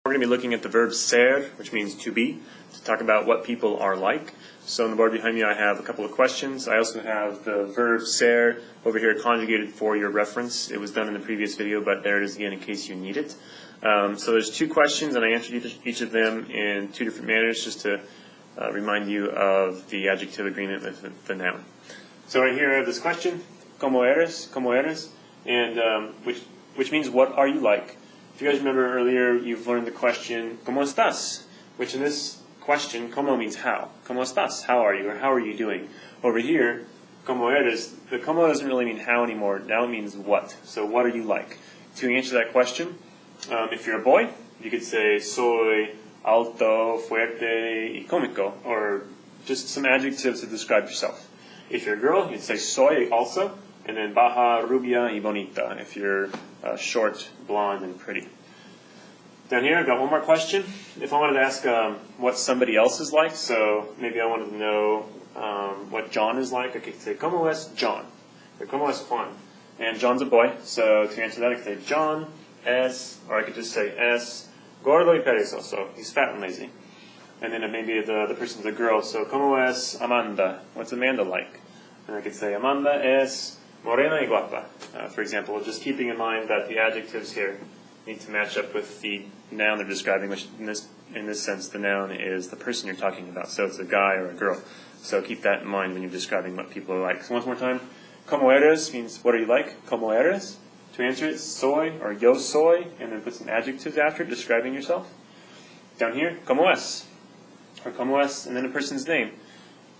We're going to be looking at the verb ser, which means to be, to talk about what people are like. So on the board behind me I have a couple of questions. I also have the verb ser over here conjugated for your reference. It was done in the previous video, but there it is again in case you need it. So there's two questions, and I answered each of them in two different manners just to remind you of the adjective agreement with the noun. So right here I have this question, como eres, and which means what are you like? If you guys remember earlier, you've learned the question, ¿Cómo estás? Which in this question, ¿Cómo means how. ¿Cómo estás? How are you? Or how are you doing? Over here, ¿Cómo eres? The ¿cómo doesn't really mean how anymore. Now it means what. So what are you like? To answer that question, if you're a boy, you could say, soy alto, fuerte y cómico, or just some adjectives to describe yourself. If you're a girl, you'd say soy also, and then baja, rubia y bonita, if you're short, blonde, and pretty. Down here, I've got one more question. If I wanted to ask what somebody else is like, so maybe I wanted to know what John is like, I could say, ¿Cómo es John? Or ¿Cómo es Juan? And John's a boy, so to answer that, I could say, John es, or I could just say, es gordo y perezoso. He's fat and lazy. And then maybe the person's a girl, so ¿Cómo es Amanda? What's Amanda like? And I could say, Amanda es morena y guapa. For example, just keeping in mind that the adjectives here need to match up with the noun they're describing, which in this sense, the noun is the person you're talking about. So it's a guy or a girl. So keep that in mind when you're describing what people are like. So once more time, ¿Cómo eres? Means what are you like? ¿Cómo eres? To answer it, soy or yo soy, and then put some adjectives after it, describing yourself. Down here, ¿Cómo es? Or ¿Cómo es? And then a person's name.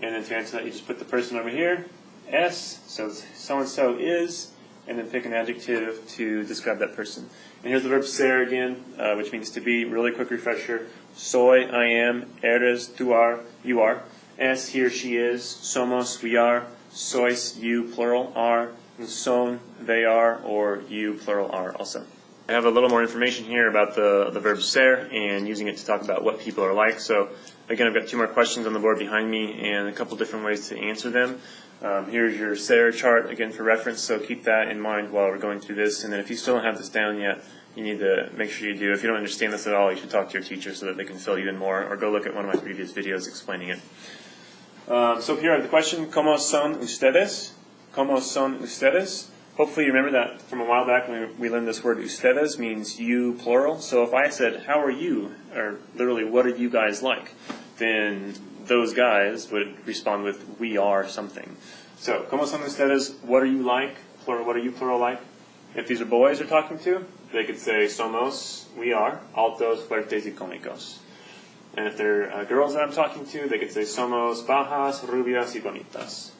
And then to answer that, you just put the person over here, es, so so-and-so is, and then pick an adjective to describe that person. And here's the verb ser again, which means to be. Really quick refresher. Soy, I am. Eres, tú are, you are. Es, he or she is. Somos, we are. Sois, you, plural, are. And son, they are, or you, plural, are also. I have a little more information here about the verb ser and using it to talk about what people are like. So again, I've got two more questions on the board behind me and a couple different ways to answer them. Here's your ser chart, again, for reference, so keep that in mind while we're going through this. And then if you still don't have this down yet, you need to make sure you do. If you don't understand this at all, you should talk to your teacher so that they can fill you in more, or go look at one of my previous videos explaining it. So here I have the question, ¿Cómo son ustedes? ¿Cómo son ustedes? Hopefully you remember that from a while back when we learned this word ustedes means you, plural. So if I said, how are you, or literally, what are you guys like, then those guys would respond with, we are something. So, ¿Cómo son ustedes? What are you like? Plural, what are you, plural, like? If these are boys they're talking to, they could say, somos, we are, altos, fuertes y cómicos. And if they're girls that I'm talking to, they could say, somos bajas, rubias y bonitas.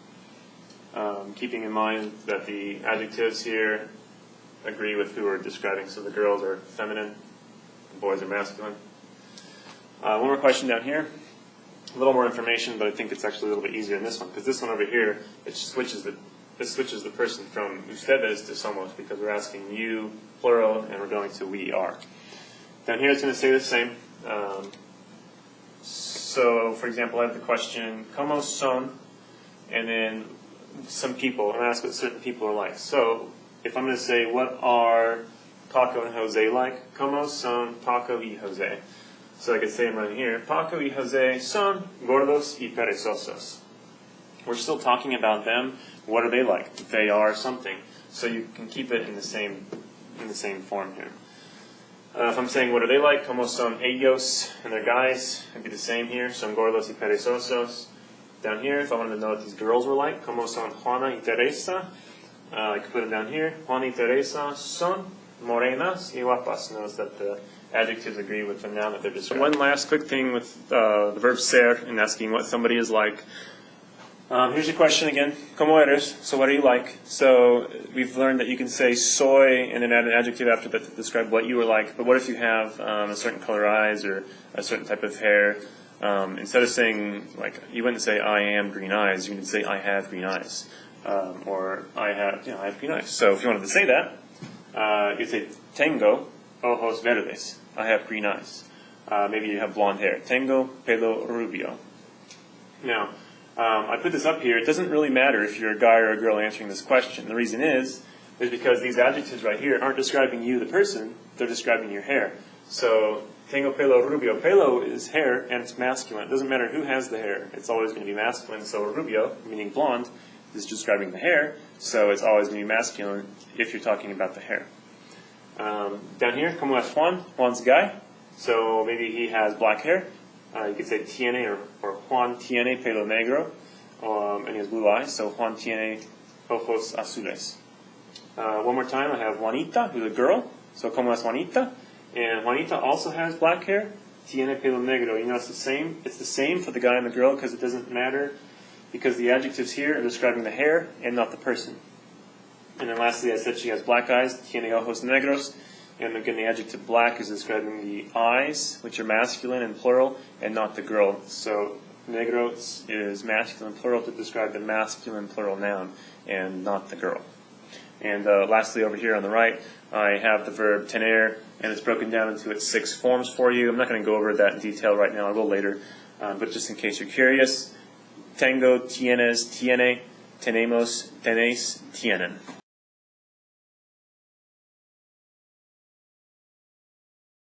Keeping in mind that the adjectives here agree with who we're describing. So the girls are feminine, the boys are masculine. One more question down here. A little more information, but I think it's actually a little bit easier in this one, because this one over here, it switches the person from ustedes to somos, because we're asking you, plural, and we're going to we are. Down here it's going to say the same. So, for example, I have the question, ¿Cómo son? And then some people. I'm going to ask what certain people are like. So, if I'm going to say, what are Paco and Jose like? ¿Cómo son Paco y Jose? So I could say them right here, Paco y Jose son gordos y perezosos. We're still talking about them. What are they like? They are something. So you can keep it in the same form here. If I'm saying what are they like, como son ellos, and they're guys, it'd be the same here, son gordos y perezosos. Down here, if I wanted to know what these girls were like, como son Juana y Teresa, I could put it down here, Juana y Teresa son morenas y guapas. Notice that the adjectives agree with the noun that they're describing. One last quick thing with the verb ser and asking what somebody is like. Here's your question again. ¿Cómo eres? So what are you like? So we've learned that you can say soy and then add an adjective after that to describe what you are like. But what if you have a certain color eyes or a certain type of hair? Instead of saying, like, you wouldn't say I am green eyes, you would say I have green eyes. Or I have green eyes. So if you wanted to say that, you'd say tengo ojos verdes. I have green eyes. Maybe you have blonde hair. Tengo pelo rubio. Now, I put this up here. It doesn't really matter if you're a guy or a girl answering this question. The reason is because these adjectives right here aren't describing you, the person. They're describing your hair. So Tengo pelo rubio. Pelo is hair, and it's masculine. It doesn't matter who has the hair. It's always going to be masculine. So rubio, meaning blonde, is describing the hair. So it's always going to be masculine if you're talking about the hair. Down here, como es Juan? Juan's a guy. So maybe he has black hair. You could say tiene or Juan tiene pelo negro. And he has blue eyes. So Juan tiene ojos azules. One more time, I have Juanita, who's a girl. So como es Juanita? And Juanita also has black hair. Tiene pelo negro. You know it's the same. It's the same for the guy and the girl because it doesn't matter, because the adjectives here are describing the hair and not the person. And then lastly, I said she has black eyes. Tiene ojos negros. And again, the adjective black is describing the eyes, which are masculine and plural, and not the girl. So negros is masculine plural to describe the masculine plural noun and not the girl. And lastly, over here on the right, I have the verb tener, and it's broken down into its 6 forms for you. I'm not going to go over that in detail right now. I will later. But just in case you're curious, tengo, tienes, tiene, tenemos, tenéis, tienen.